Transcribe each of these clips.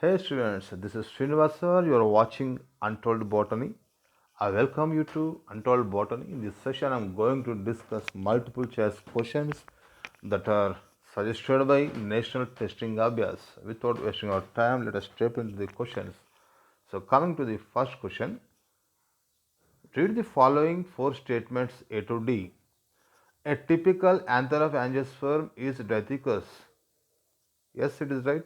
Hey students, this is Srinivasa. You are watching Untold Botany. I welcome you to Untold Botany. In this session, I'm going to discuss multiple choice questions that are suggested by National Testing Abhyas. Without wasting our time, let us step into the questions. So, coming to the first question, read the following four statements A to D. A typical anther of angiosperm is Dithecus. Yes, it is right.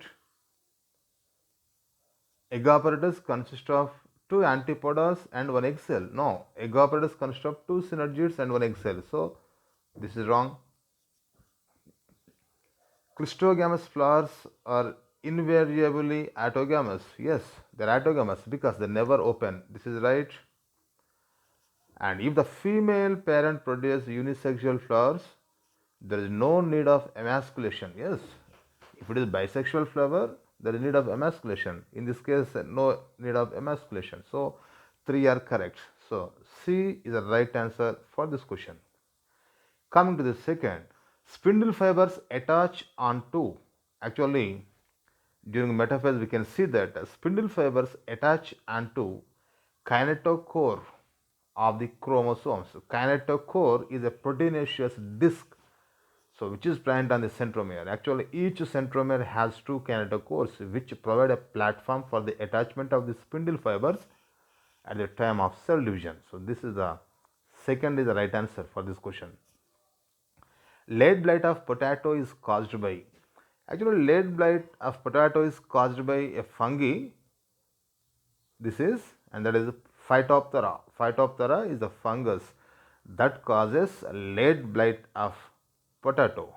Agaperotus consists of two antipodas and one egg cell. No, Agaperotus consists of two synergids and one egg cell. So this is wrong. Clistogamous flowers are invariably autogamous. Yes, they're autogamous because they never open. This is right. And if the female parent produces unisexual flowers, there is no need of emasculation. Yes, if it is bisexual flower, there is need of emasculation. In this case, no need of emasculation. So, three are correct. So, C is the right answer for this question. Coming to the second, spindle fibers attach onto. Actually, during metaphase, we can see that spindle fibers attach onto kinetochore of the chromosomes. Kinetochore is a proteinaceous disc, so which is present on the centromere. Actually, each centromere has two kinetochores which provide a platform for the attachment of the spindle fibers at the time of cell division. So this is the second is the right answer for this question. Lead blight of potato is caused by. Actually, lead blight of potato is caused by a fungi. This is, and that is Phytophthora. Phytophthora is the fungus that causes lead blight of potato.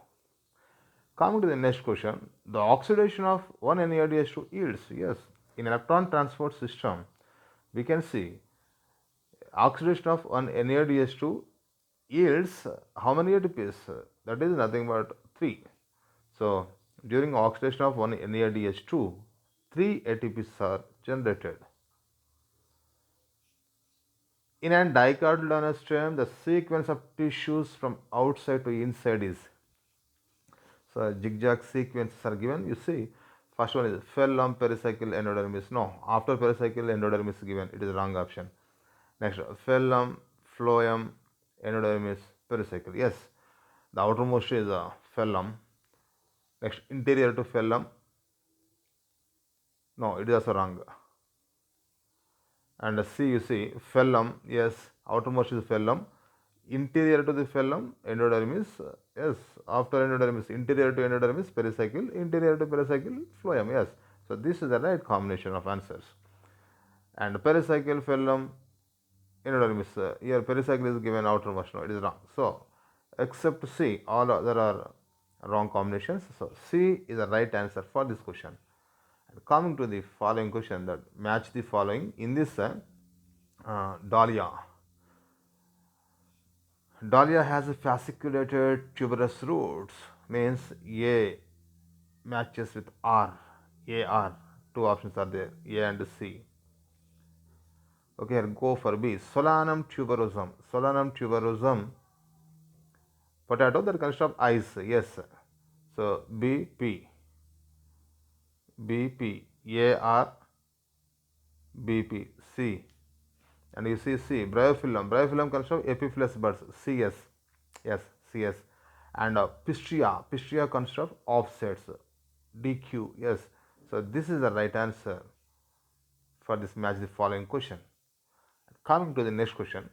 Coming to the next question, the oxidation of one NADH2 yields. Yes, in electron transport system, we can see oxidation of one NADH2 yields how many ATPs? That is nothing but 3. So, during oxidation of one NADH2, 3 ATPs are generated. In an dicotyledonous stem, the sequence of tissues from outside to inside is. So zigzag sequences are given. You see, first one is phellum, pericycle, endodermis. No, after pericycle, endodermis is given. It is wrong option. Next, phellum, phloem, endodermis, pericycle. Yes, the outermost is phellum. Next, interior to phellum. No, it is also wrong. And C, you see, phellum. Yes, outermost is phellum. Interior to the phellum, endodermis. Yes, after endodermis, interior to endodermis, pericycle. Interior to pericycle, phloem. Yes, so this is the right combination of answers. And pericycle, phellum, endodermis. Here pericycle is given outermost. No, it is wrong. So except C, all other are wrong combinations. So C is the right answer for this question. And coming to the following question that match the following in this dahlia. Dahlia has fasciculated tuberous roots, means A matches with R, A R. Two options are there, A and C. Okay, here go for B. Solanum tuberosum. Solanum tuberosum, potato that consists of eyes. Yes. So B P, B P, A R, B P, C. And you see C, bryophyllum. Bryophyllum consists of epiphyllous buds. CS. Yes, CS. And Pistria consists of offsets. DQ. Yes. So this is the right answer for this match the following question. Coming to the next question.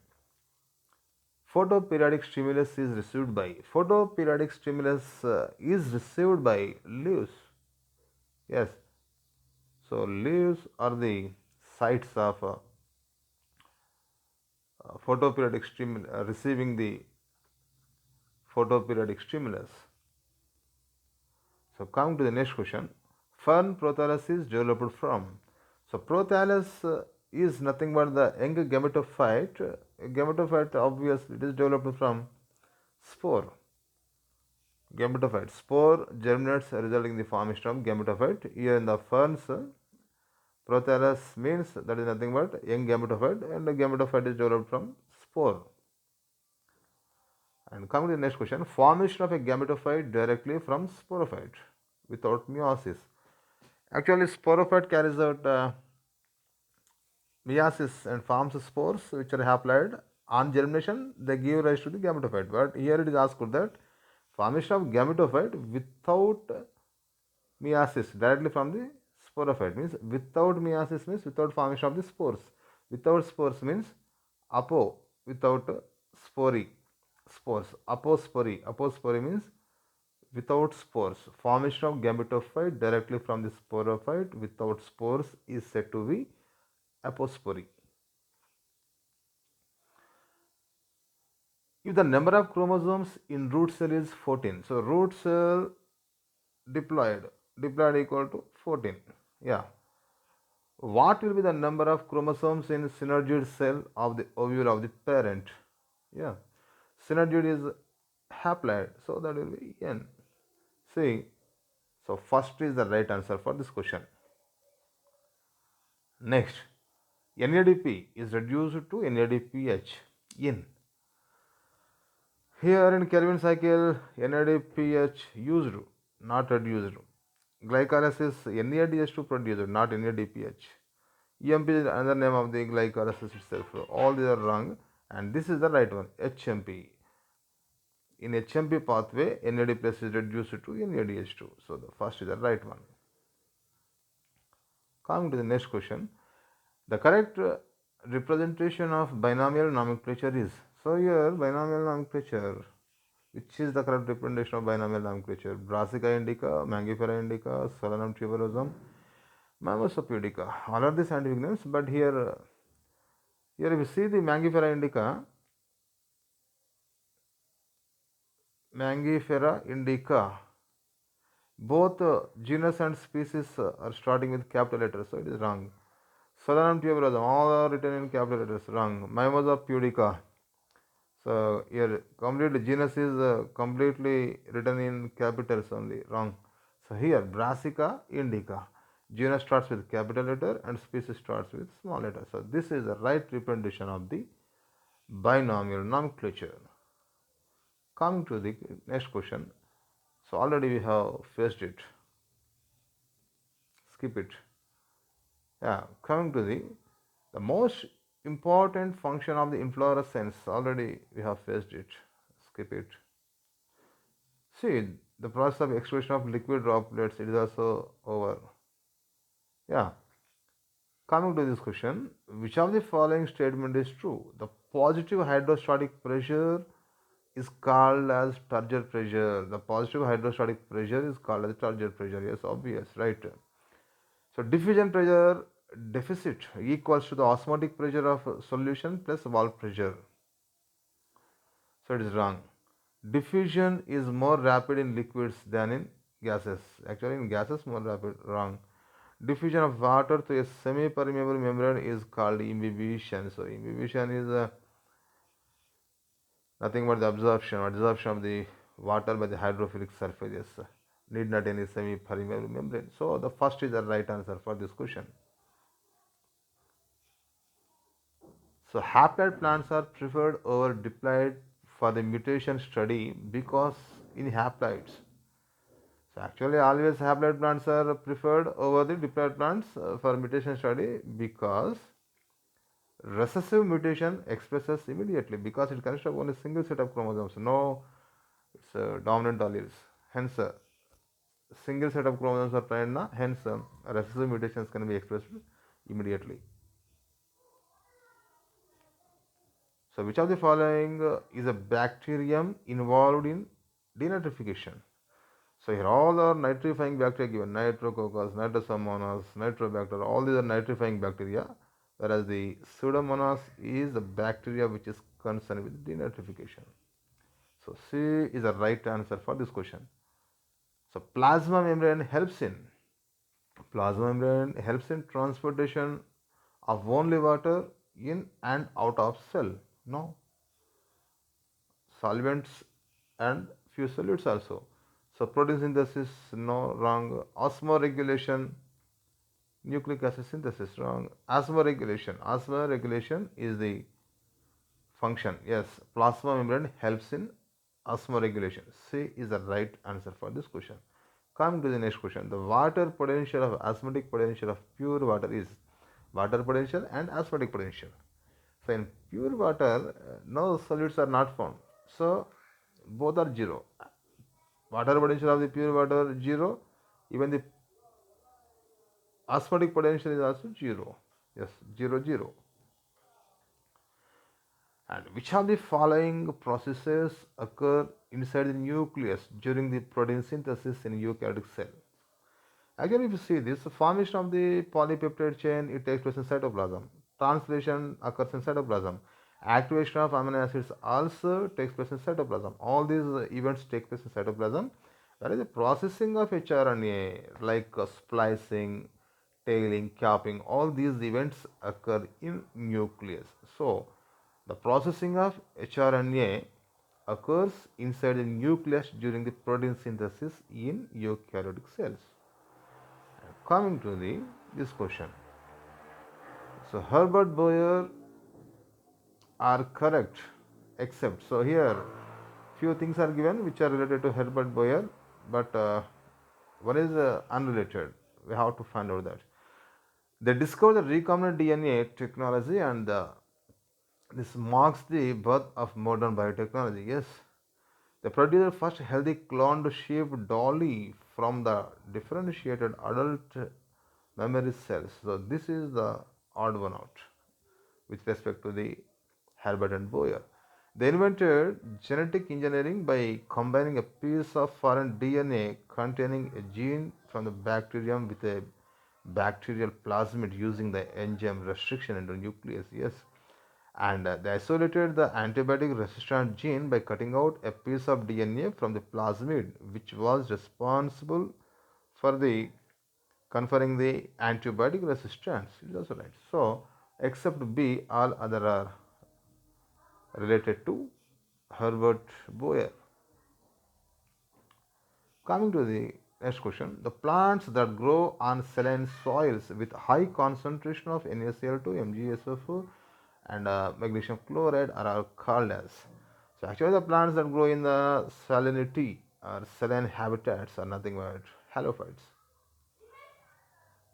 Photoperiodic stimulus is received by. Photoperiodic stimulus is received by leaves. Yes. So leaves are the sites of photoperiodic stimulus, receiving the photoperiodic stimulus. So coming to the next question, fern prothallus is developed from. So prothallus is nothing but the young gametophyte. Gametophyte obviously it is developed from spore. Gametophyte spore germinates resulting in the formation of gametophyte. Here in the ferns, prothallus means that is nothing but young gametophyte, and the gametophyte is developed from spore. And coming to the next question, formation of a gametophyte directly from sporophyte without meiosis. Actually, sporophyte carries out meiosis and forms spores which are haploid. On germination, they give rise to the gametophyte. But here it is asked that formation of gametophyte without meiosis directly from the sporophyte means without meiosis means without formation of the spores. Without spores means apo without spori spores apospory. Apospory means without spores. Formation of gametophyte directly from the sporophyte without spores is said to be apospory. If the number of chromosomes in root cell is 14, so root cell diploid equal to 14. Yeah. What will be the number of chromosomes in synergid cell of the ovule of the parent? Yeah. Synergid is haploid, so that will be N. See, so first is the right answer for this question. Next, NADP is reduced to NADPH in. Here in Kelvin cycle, NADPH used, not reduced. Glycolysis NADH2 produced, not NADPH. EMP is another name of the glycolysis itself. All these are wrong, and this is the right one. HMP. In HMP pathway, NAD plus is reduced to NADH2. So the first is the right one. Coming to the next question, the correct representation of binomial nomenclature is. So here binomial nomenclature. Which is the correct representation of binomial nomenclature? Brassica indica, Mangifera indica, Solanum tuberosum, Mimosa pudica. All are the scientific names, but here if you see the Mangifera indica, both genus and species are starting with capital letters, so it is wrong. Solanum tuberosum, all are written in capital letters, wrong. Mimosa pudica. So here complete genus is completely written in capitals only, wrong. So here Brassica indica, genus starts with capital letter and species starts with small letter. So this is the right representation of the binomial nomenclature. Coming to the next question. So already we have faced it. Skip it. Yeah, coming to the most important function of the inflorescence. Already we have faced it. Skip it. See, the process of excretion of liquid droplets, it is also over. Yeah. Coming to this question, which of the following statement is true? The positive hydrostatic pressure is called as turgor pressure. The positive hydrostatic pressure is called as turgor pressure. Yes, obvious, right? So diffusion pressure deficit equals to the osmotic pressure of solution plus wall pressure. So it is wrong. Diffusion is more rapid in liquids than in gases. Actually, in gases, more rapid. Wrong. Diffusion of water through a semi-permeable membrane is called imbibition. So imbibition is nothing but the absorption of the water by the hydrophilic surfaces. Need not any semi-permeable membrane. So the first is the right answer for this question. So haploid plants are preferred over diploid for the mutation study because in haploids. So actually always haploid plants are preferred over the diploid plants for mutation study because recessive mutation expresses immediately because it consists of only a single set of chromosomes. No, it's dominant alleles. Hence, single set of chromosomes are present. Hence, recessive mutations can be expressed immediately. So, which of the following is a bacterium involved in denitrification? So, here all are nitrifying bacteria given: Nitrococcus, Nitrosomonas, Nitrobacter. All these are nitrifying bacteria, whereas the Pseudomonas is the bacteria which is concerned with denitrification. So, C is the right answer for this question. So, plasma membrane helps in transportation of only water in and out of cell. No, solvents and few solutes also. So protein synthesis, no, wrong. Osmoregulation, nucleic acid synthesis, wrong. Osmoregulation is the function. Yes, plasma membrane helps in osmoregulation. C is the right answer for this question. Coming to the next question, the water potential of osmotic potential of pure water is water potential and osmotic potential. So in pure water, no solutes are not found. So both are zero. Water potential of the pure water zero. Even the osmotic potential is also zero. Yes, zero zero. And which of the following processes occur inside the nucleus during the protein synthesis in eukaryotic cell? Again, if you see this, the formation of the polypeptide chain, it takes place in cytoplasm. Translation occurs in cytoplasm. Activation of amino acids also takes place in cytoplasm. All these events take place in cytoplasm. Whereas the processing of hRNA, like splicing, tailing, capping, all these events occur in nucleus. So, the processing of hRNA occurs inside the nucleus during the protein synthesis in eukaryotic cells. Coming to this question, so Herbert Boyer are correct, except so here few things are given which are related to Herbert Boyer, but one is unrelated. We have to find out that they discovered the recombinant DNA technology, and this marks the birth of modern biotechnology. Yes, they produced the first healthy cloned sheep dolly from the differentiated adult memory cells. So this is the odd one out with respect to the Herbert and Boyer. They invented genetic engineering by combining a piece of foreign DNA containing a gene from the bacterium with a bacterial plasmid using the enzyme restriction into nucleus. Yes, and they isolated the antibiotic resistant gene by cutting out a piece of DNA from the plasmid, which was responsible for the conferring the antibiotic resistance. It is also right. So, except B, all other are related to Herbert Boyer. Coming to the next question, the plants that grow on saline soils with high concentration of NaCl2, MgSO4, and magnesium chloride are called as. So actually, the plants that grow in the salinity or saline habitats are nothing but halophytes.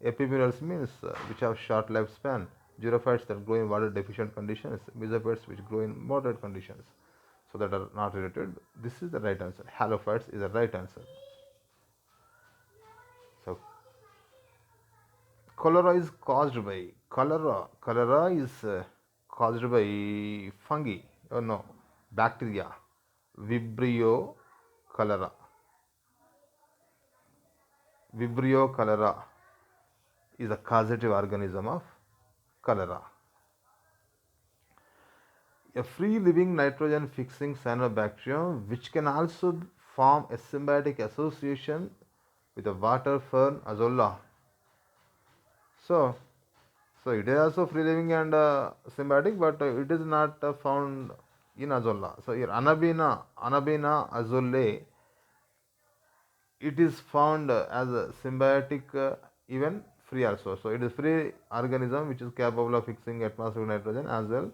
Ephemerals means which have short lifespan. Xerophytes that grow in water deficient conditions. Mesophytes which grow in moderate conditions. So that are not related. This is the right answer. Halophytes is the right answer. So cholera is caused by cholera. Cholera is caused by fungi. Oh no, bacteria. Vibrio cholera. Vibrio cholera is a causative organism of cholera. A free living nitrogen fixing cyanobacterium which can also form a symbiotic association with the water fern azolla. So, so it is also free living and symbiotic, but it is not found in azolla. So here Anabaena azollae, it is found as a symbiotic, even free also. So it is free organism which is capable of fixing atmospheric nitrogen as well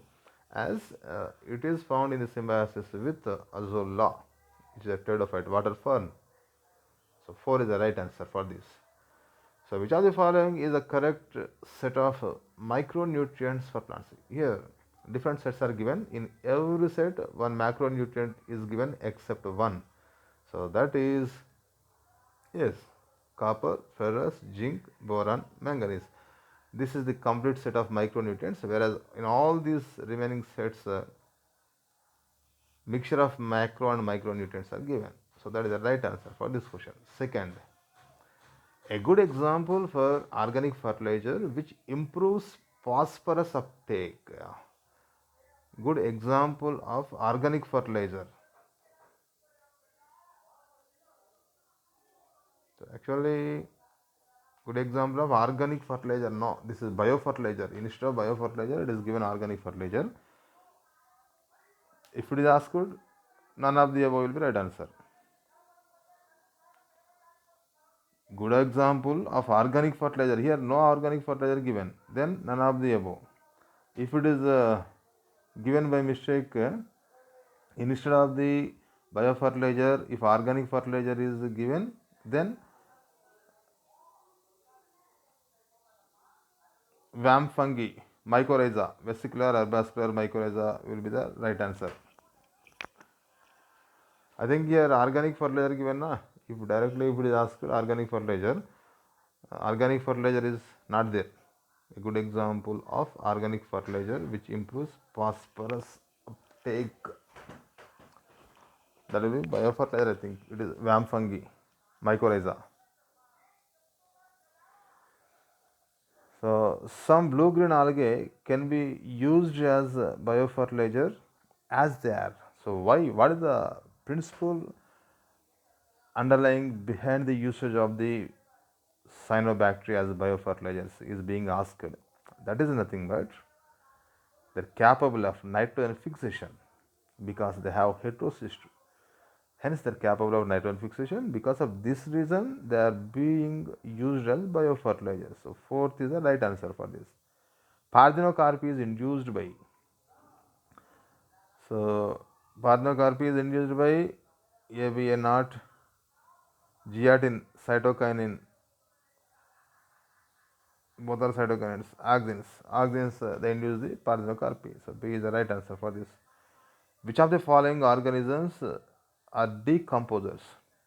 as it is found in the symbiosis with azolla, which is a pteridophyte water fern. So 4 is the right answer for this. So which of the following is the correct set of micronutrients for plants? Here different sets are given. In every set one macronutrient is given except one. So that is, yes, copper, ferrous, zinc, boron, manganese. This is the complete set of micronutrients, whereas in all these remaining sets mixture of macro and micronutrients are given. So that is the right answer for this question. Second, a good example for organic fertilizer which improves phosphorus uptake. Good example of organic fertilizer. So actually, good example of organic fertilizer. No, this is biofertilizer. Instead of biofertilizer, it is given organic fertilizer. If it is asked, none of the above will be right answer. Good example of organic fertilizer. Here, no organic fertilizer given. Then none of the above. If it is given by mistake, instead of the biofertilizer, if organic fertilizer is given, then VAM fungi, mycorrhiza, vesicular or vascular mycorrhiza will be the right answer. I think here organic fertilizer given na. If directly if it is asked organic fertilizer is not there. A good example of organic fertilizer which improves phosphorus uptake. That will be biofertilizer. I think it is VAM fungi, mycorrhiza. So some blue-green algae can be used as biofertilizer as they are. So why? What is the principle underlying behind the usage of the cyanobacteria as biofertilizers is being asked? That is nothing but they're capable of nitrogen fixation because they have heterocyst. Hence, they're capable of nitrogen fixation. Because of this reason, they are being used as biofertilizers. So, fourth is the right answer for this. Parthenocarp is induced by. So, parthenocarp is induced by ABA not geatin, cytokinin, both are cytokinins, auxins. Auxins they induce the parthenocarp. So, B is the right answer for this. Which of the following organisms are decomposers?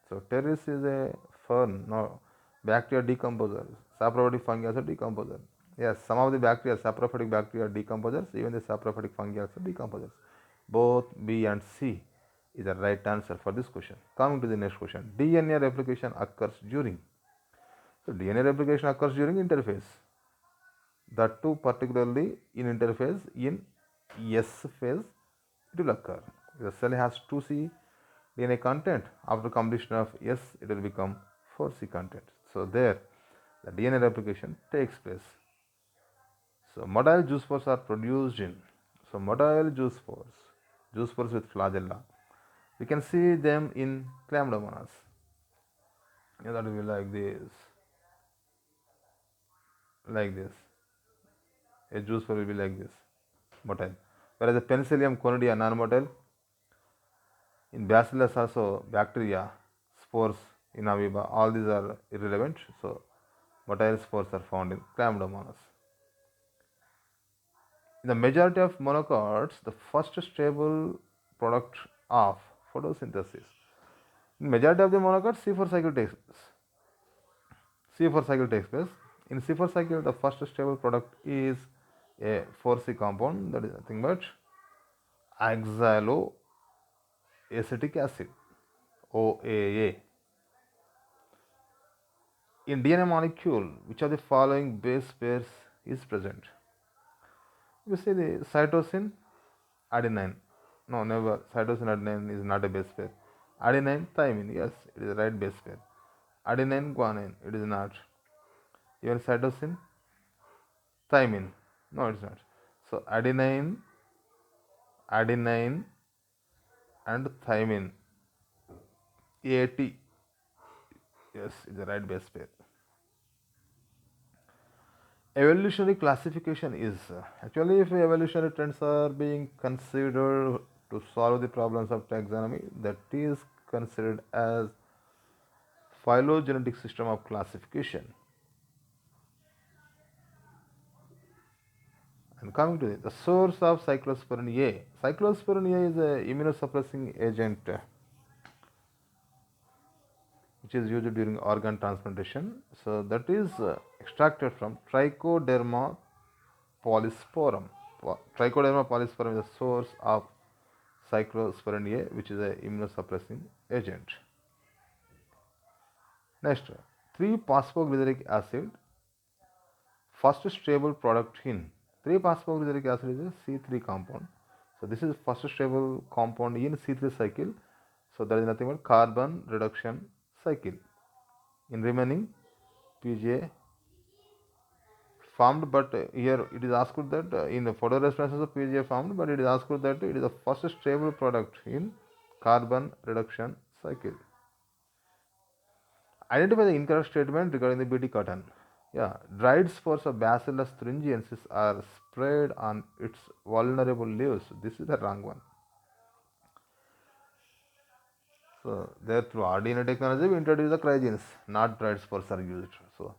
So, Pteris is a fern, no, bacteria decomposer. Saprophytic fungi also decomposer. Yes, some of the bacteria, saprophytic bacteria are decomposers, even the saprophytic fungi also decomposers. Both B and C is the right answer for this question. Coming to the next question. DNA replication occurs during. So, DNA replication occurs during interphase. That too particularly in interphase in S phase it will occur. The cell has 2C DNA content. After completion of S, it will become 4C content. So there, the DNA replication takes place. So motile juice spores are produced in. So motile juice spores with flagella. We can see them in Chlamydomonas. Yeah, that will be like this. A juice spore will be like this, motile. Whereas the Penicillium conidia non-motile. In Bacillus also bacteria, spores in amoeba, all these are irrelevant. So motile spores are found in Chlamydomonas. In the majority of monocots, the first stable product of photosynthesis. In majority of the monocots, C4 cycle takes place. C4 cycle takes place. In C4 cycle, the first stable product is a 4C compound, that is nothing but oxaloacetic acid, OAA. In DNA molecule, which of the following base pairs is present? You see the cytosine, adenine. No, never. Cytosine, adenine is not a base pair. Adenine, thymine. Yes, it is the right base pair. Adenine, guanine. It is not. Even cytosine, thymine. No, it's not. So adenine, and thymine. AT. Yes, it's the right base pair. Evolutionary classification is actually if evolutionary trends are being considered to solve the problems of taxonomy, that is considered as phylogenetic system of classification. And coming to the source of cyclosporin A. Cyclosporin A is a immunosuppressing agent which is used during organ transplantation. So that is extracted from Trichoderma polysporum. Trichoderma polysporum is the source of cyclosporin A, which is a immunosuppressing agent. Next, 3-phosphoglyceric acid, first stable product in. 3-phosphoglyceric acid is a C3 compound. So this is first stable compound in C3 cycle. So that is nothing but carbon reduction cycle. In remaining, PGA formed, but here it is asked that in the photoresponses of PGA formed, but it is asked that it is the first stable product in carbon reduction cycle. Identify the incorrect statement regarding the BT cotton. Yeah, dried spores of Bacillus thuringiensis are sprayed on its vulnerable leaves. This is the wrong one. So there through RDNA technology we introduce the cryogens, not dried spores are used. So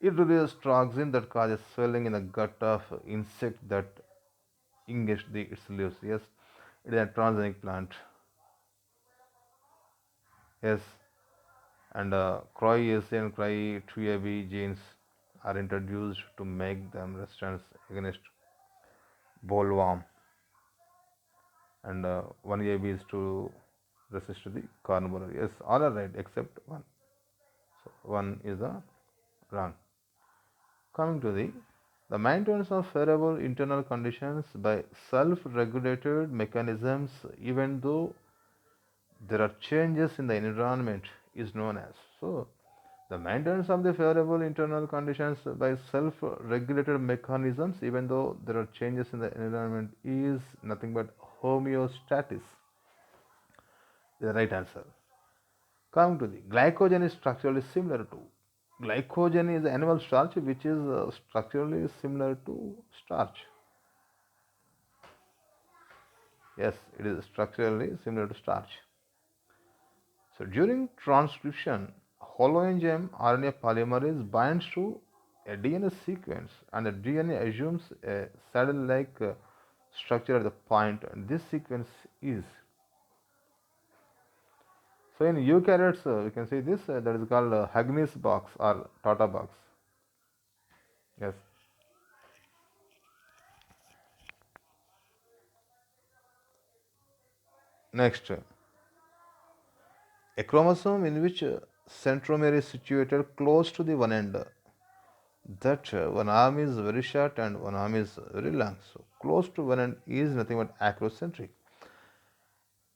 It releases toxin that causes swelling in the gut of insect that ingest its leaves. Yes, it is a transgenic plant. Yes, and CRY-AC and CRY-2AB genes are introduced to make them resistant against bollworm, and 1AB is to resist the carnivore. Yes, all are right except one. So one is the wrong. Coming to the maintenance of favorable internal conditions by self-regulated mechanisms, even though there are changes in the environment, is known as. So, the maintenance of the favorable internal conditions by self-regulated mechanisms, even though there are changes in the environment, is nothing but homeostasis. The right answer. Coming to the glycogen is structurally similar to. Glycogen is animal starch which is structurally similar to starch. Yes, it is structurally similar to starch. So during transcription, holoenzyme RNA polymerase binds to a DNA sequence and the DNA assumes a saddle-like structure at the point, and this sequence is. So in eukaryotes, we can see this that is called Hagnis box or Tata box. Yes. Next, a chromosome in which centromere is situated close to the one end. That one arm is very short and one arm is very long. So close to one end is nothing but acrocentric.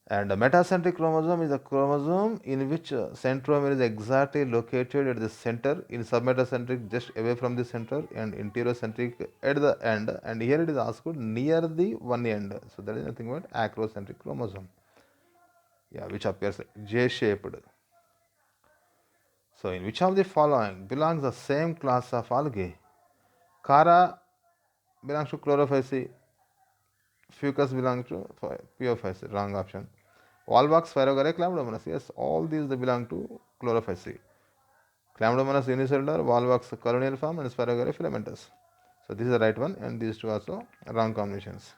And a metacentric chromosome is a chromosome in which centromere is exactly located at the center, in submetacentric just away from the center, and interocentric at the end. And here it is asked near the one end. So that is nothing but acrocentric chromosome. Yeah, which appears J-shaped. So in which of the following belongs the same class of algae? Chara belongs to chlorophyceae, Fucus belongs to Pyophyceae, wrong option. Volvox, Phyrogare, Chlamydomonas, yes, all these they belong to Chlorophyceae. Chlamydomonas unicellular, Volvox colonial form, and Phyrogare filamentous. So this is the right one, and these two also wrong combinations.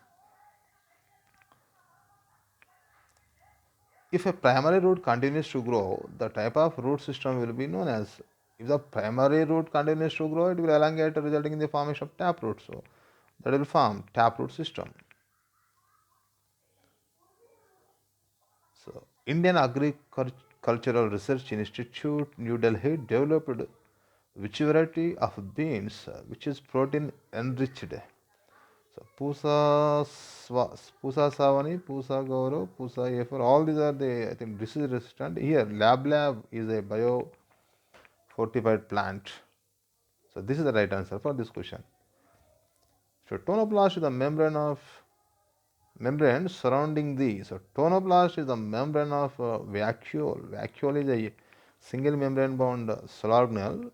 If a primary root continues to grow, the type of root system will be known as. If the primary root continues to grow, it will elongate, resulting in the formation of taproot. So that will form taproot system. So, Indian Agricultural Research Institute, New Delhi, developed which variety of beans which is protein enriched. So, Pusa Savani, Pusa Gaurav, Pusa A4, all these are the, I think, disease resistant. Here, Lab is a bio fortified plant. So, this is the right answer for this question. So, tonoplast is the membrane surrounding the. So tonoplast is the membrane of vacuole. Vacuole is a single membrane bound cell organelle.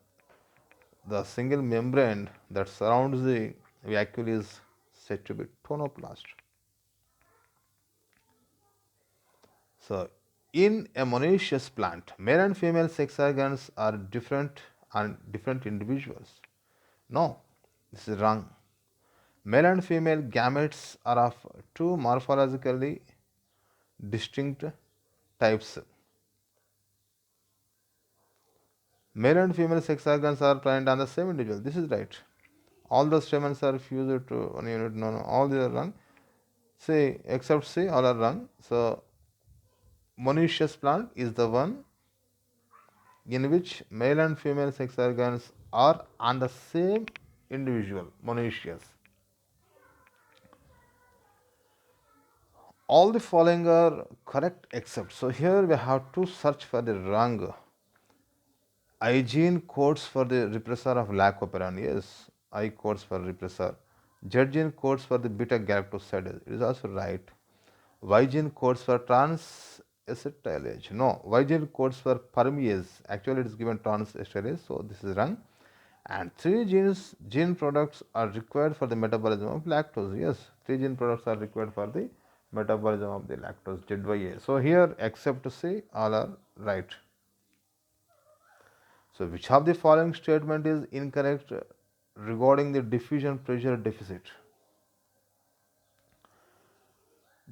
The single membrane that surrounds the vacuole is said to be tonoplast. So in a monoecious plant, male and female sex organs are different and different individuals. No, this is wrong. Male and female gametes are of two morphologically distinct types. Male and female sex organs are present on the same individual. This is right. All the stamens are fused to one unit. No, no, all these are wrong. C, except C, all are wrong. So, monoecious plant is the one in which male and female sex organs are on the same individual. Monoecious. All the following are correct except. So, here we have to search for the wrong. I gene codes for the repressor of lac operon. Yes, I codes for repressor. Z gene codes for the beta galactosidase. It is also right. Y gene codes for trans acetylase. No, Y gene codes for permease. Actually, it is given trans acetylase, so this is wrong. And three gene products are required for the metabolism of lactose. Yes, three gene products are required for the metabolism of the lactose ZYA. So here, except C, all are right. So, which of the following statement is incorrect regarding the diffusion pressure deficit?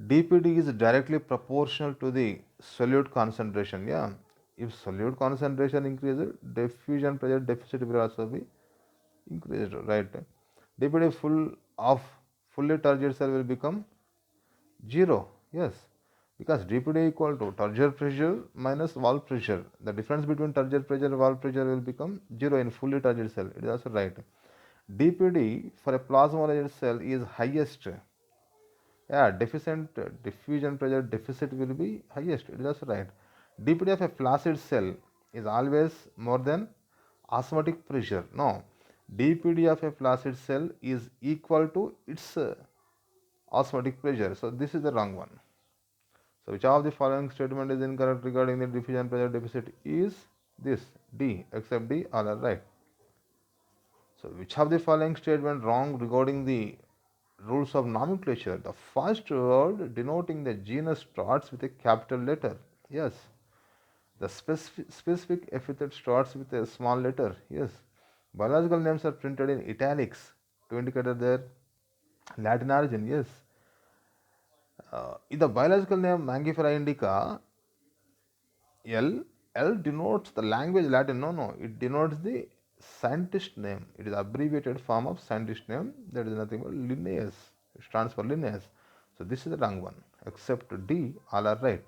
dPd is directly proportional to the solute concentration. Yeah, if solute concentration increases, diffusion pressure deficit will also be increased, right? dPd full of fully turgid cell will become 0. Yes, because dPd equal to turgid pressure minus wall pressure. The difference between turgid pressure and wall pressure will become 0 in fully turgid cell. It is also right. dPd for a plasmaloid cell is highest. Yeah, deficient diffusion pressure deficit will be highest. It is also right. dPd of a flaccid cell is always more than osmotic pressure. No, dPd of a flaccid cell is equal to its osmotic pressure. So this is the wrong one. So which of the following statement is incorrect regarding the diffusion pressure deficit is this D, except D, all are right. So which of the following statement wrong regarding the rules of nomenclature? The first word denoting the genus starts with a capital letter. Yes. The specific epithet starts with a small letter. Yes. Biological names are printed in italics to indicate their Latin origin. Yes. In the biological name Mangifera indica, L denotes the language Latin. No, it denotes the scientist name. It is abbreviated form of scientist name. That is nothing but Linnaeus. It stands for Linnaeus. So this is the wrong one. Except D, all are right.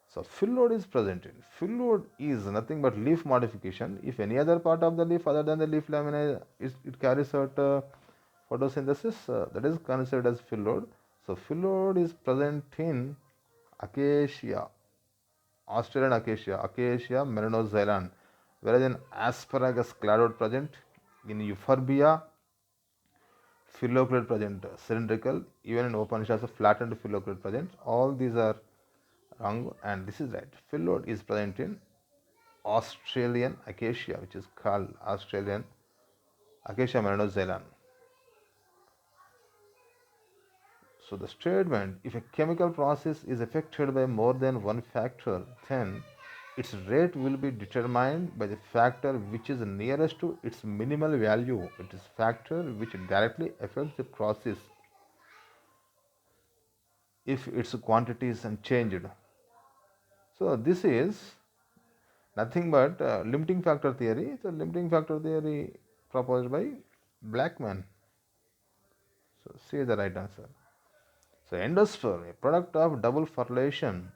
So fill load is present in. Fill load is nothing but leaf modification. If any other part of the leaf other than the leaf lamina it carries out photosynthesis, that is considered as fill load. So fill load is present in acacia, Australian acacia, Acacia melanoxylon, whereas in Asparagus cladode present, in Euphorbia phylloclade present cylindrical, even in Upanishads flattened phylloclade present. All these are wrong and this is right. Phyllodes is present in Australian acacia, which is called Australian Acacia melanoxylon. So the statement, if a chemical process is affected by more than one factor, then its rate will be determined by the factor which is nearest to its minimal value. It is factor which directly affects the process if its quantity is unchanged. So this is nothing but limiting factor theory. So limiting factor theory proposed by Blackman. So C is the right answer. So endosperm, a product of double fertilization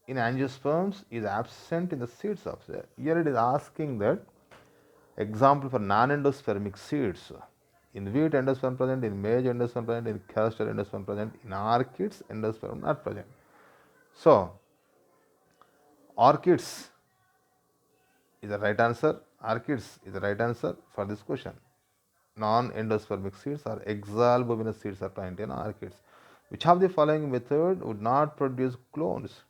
in angiosperms, is absent in the seeds of the. Here it is asking that example for non-endospermic seeds. In wheat endosperm present, in maize endosperm present, in castor endosperm present, in orchids endosperm not present. So orchids is the right answer. Orchids is the right answer for this question. Non-endospermic seeds or exalbuminous seeds are present in orchids. Which of the following method would not produce clones?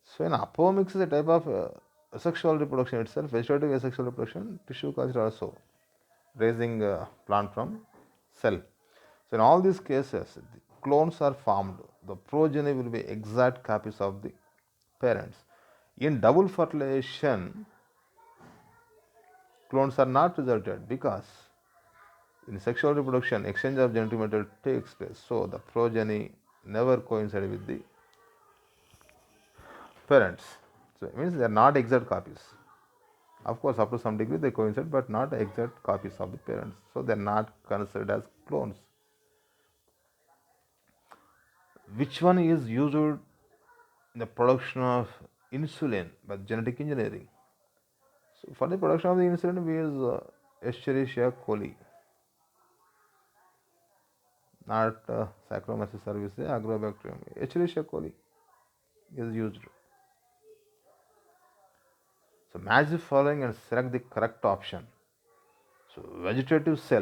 So, an apomix is a type of asexual reproduction itself, vegetative asexual reproduction, tissue culture also, raising plant from cell. So, in all these cases, the clones are formed. The progeny will be exact copies of the parents. In double fertilization, clones are not resulted because in sexual reproduction, exchange of genetic material takes place. So, the progeny never coincide with the parents. So, it means they are not exact copies. Of course, up to some degree they coincide, but not exact copies of the parents. So, they are not considered as clones. Which one is used in the production of insulin by genetic engineering? So, for the production of the insulin, we use Escherichia coli, not Saccharomyces cerevisiae, Agrobacterium. Escherichia coli is used. So match the following and select the correct option. So vegetative cell